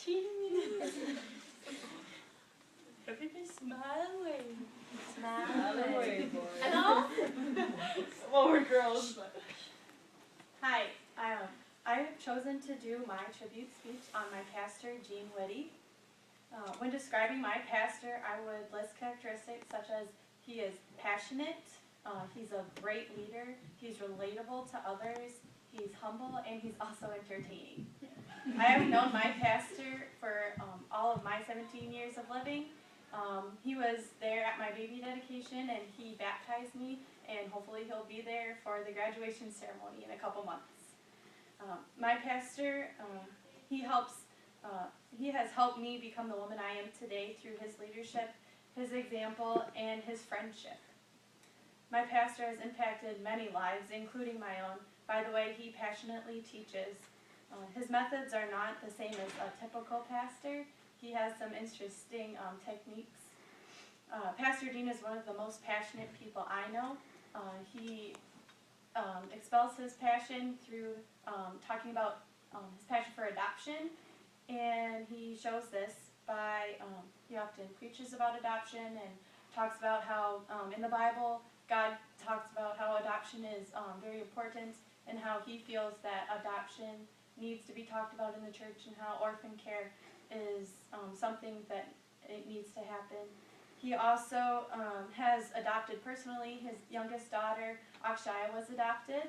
Cheese. Everybody smile away. Smile away, boys. Hello? Well, we're girls. Hi, I have chosen to do my tribute speech on my pastor, Gene Whitty. When describing my pastor, I would list characteristics such as he is passionate, he's a great leader, he's relatable to others, he's humble, and he's also entertaining. I have known my pastor for all of my 17 years of living. He was there at my baby dedication, and he baptized me, and hopefully he'll be there for the graduation ceremony in a couple months. My pastor, he has helped me become the woman I am today through his leadership, his example, and his friendship. My pastor has impacted many lives, including my own, by the way he passionately teaches. His methods are not the same as a typical pastor. He has some interesting techniques. Pastor Dean is one of the most passionate people I know. He expels his passion through talking about his passion for adoption, and he shows this by, he often preaches about adoption and talks about how in the Bible God talks about how adoption is very important, and how he feels that adoption needs to be talked about in the church, and how orphan care is something that it needs to happen. He also has adopted personally. His youngest daughter, Akshaya, was adopted,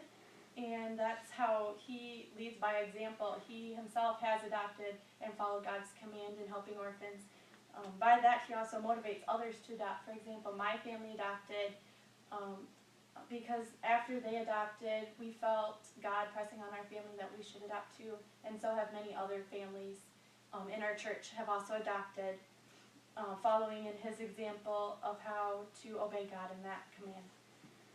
and that's how he leads by example. He himself has adopted and followed God's command in helping orphans. By that, he also motivates others to adopt. For example, my family adopted because after they adopted, we felt God pressing on our family that we should adopt too, and so have many other families in our church have also adopted, following in his example of how to obey God in that command.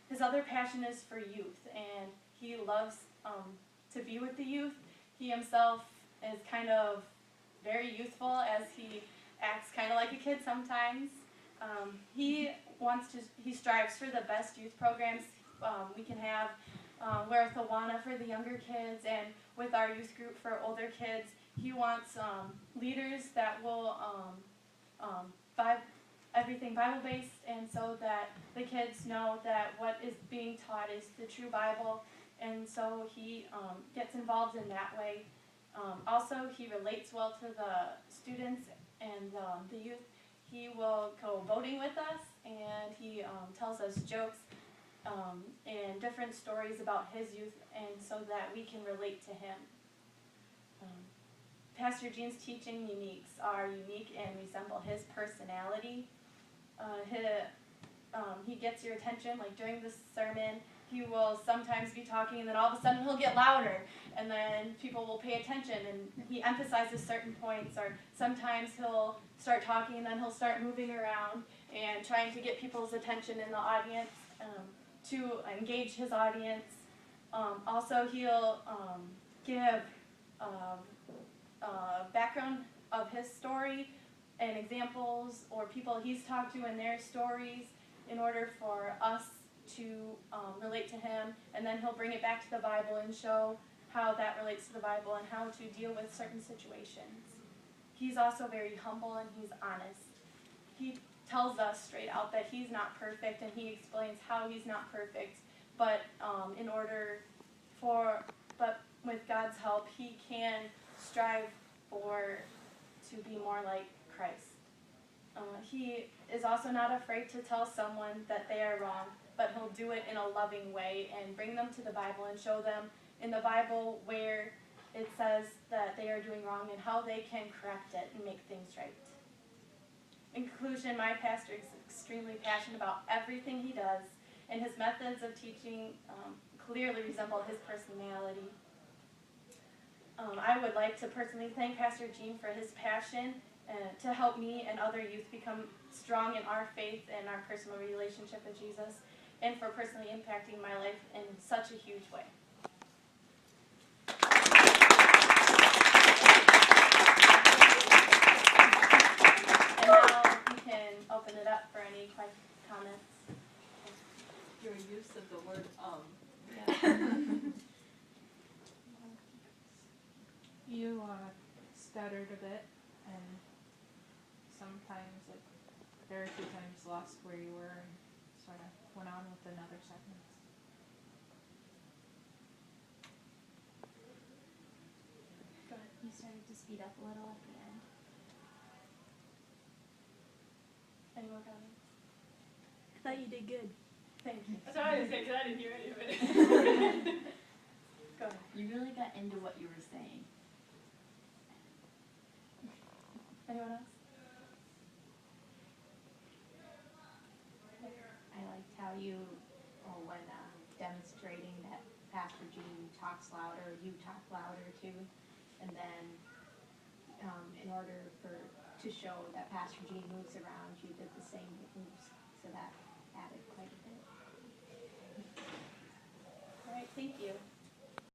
His other passion is for youth, and he loves to be with the youth. He himself is kind of very youthful, as he acts kind of like a kid sometimes. He strives for the best youth programs we can have. We're with Awana for the younger kids, and with our youth group for older kids. He wants leaders that will everything Bible-based, and so that the kids know that what is being taught is the true Bible, and so he gets involved in that way. Also, he relates well to the students and the youth. He will go boating with us, and he tells us jokes and different stories about his youth, and so that we can relate to him. Pastor Gene's teaching uniques are unique and resemble his personality. He gets your attention, like during the sermon. He will sometimes be talking, and then all of a sudden he'll get louder, and then people will pay attention, and he emphasizes certain points. Or sometimes he'll start talking, and then he'll start moving around and trying to get people's attention in the audience to engage his audience. Also, he'll give background of his story and examples or people he's talked to in their stories in order for us to relate to him, and then he'll bring it back to the Bible and show how that relates to the Bible and how to deal with certain situations. He's also very humble, and he's honest. He tells us straight out that he's not perfect, and he explains how he's not perfect, but with God's help, he can strive to be more like Christ. He is also not afraid to tell someone that they are wrong, but he'll do it in a loving way and bring them to the Bible and show them in the Bible where it says that they are doing wrong and how they can correct it and make things right. In conclusion, my pastor is extremely passionate about everything he does, and his methods of teaching clearly resemble his personality. I would like to personally thank Pastor Gene for his passion to help me and other youth become strong in our faith and our personal relationship with Jesus, and for personally impacting my life in such a huge way. And now we can open it up for any comments. Your use of the word You stuttered a bit, and sometimes, like, there are 2 times lost where you were, and sort of went on with another segment. Go ahead. You started to speed up a little at the end. Any more comments? I thought you did good. Thank you. That's what I was saying, because I didn't hear any of it. Go ahead. You really got into what you were saying. Anyone else? I liked how you, when demonstrating that Pastor Gene talks louder, you talk louder too, and then in order to show that Pastor Gene moves around, you did the same moves, so that added quite a bit. All right, thank you.